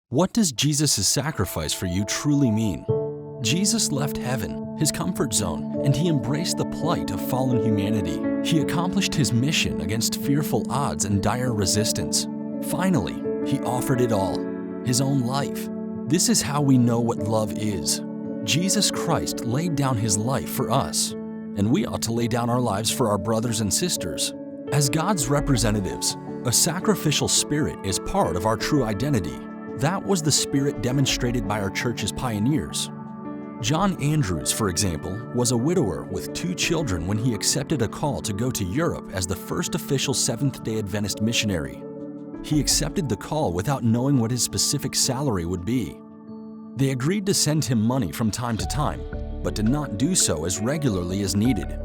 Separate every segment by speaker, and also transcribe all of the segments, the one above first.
Speaker 1: What does Jesus' sacrifice for you truly mean? Jesus left heaven, his comfort zone, and he embraced the plight of fallen humanity. He accomplished his mission against fearful odds and dire resistance. Finally, he offered it all, his own life. This is how we know what love is. Jesus Christ laid down his life for us, and we ought to lay down our lives for our brothers and sisters. As God's representatives, a sacrificial spirit is part of our true identity. That was the spirit demonstrated by our church's pioneers. John Andrews, for example, was a widower with 2 children when he accepted a call to go to Europe as the first official Seventh-day Adventist missionary. He accepted the call without knowing what his specific salary would be. They agreed to send him money from time to time, but did not do so as regularly as needed.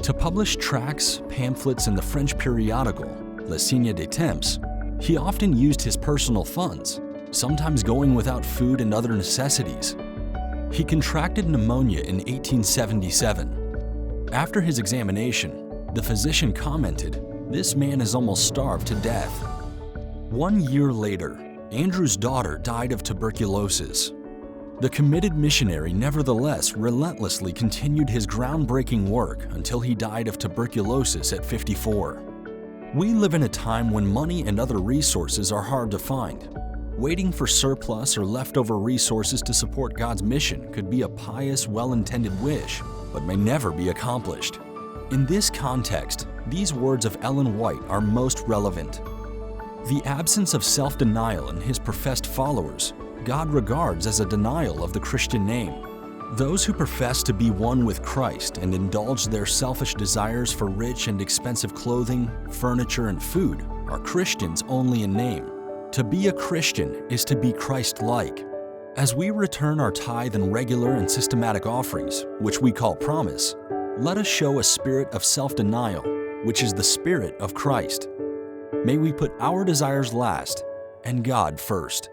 Speaker 1: To publish tracts, pamphlets, in the French periodical Le Signe des Temps, he often used his personal funds, sometimes going without food and other necessities. He contracted pneumonia in 1877. After his examination, the physician commented, "This man is almost starved to death." 1 year later, Andrew's daughter died of tuberculosis. The committed missionary nevertheless relentlessly continued his groundbreaking work until he died of tuberculosis at 54. We live in a time when money and other resources are hard to find. Waiting for surplus or leftover resources to support God's mission could be a pious, well-intended wish, but may never be accomplished. In this context, these words of Ellen White are most relevant. The absence of self-denial in his professed followers, God regards as a denial of the Christian name. Those who profess to be one with Christ and indulge their selfish desires for rich and expensive clothing, furniture, and food are Christians only in name. To be a Christian is to be Christ-like. As we return our tithe and regular and systematic offerings, which we call promise, let us show a spirit of self-denial, which is the spirit of Christ. May we put our desires last and God first.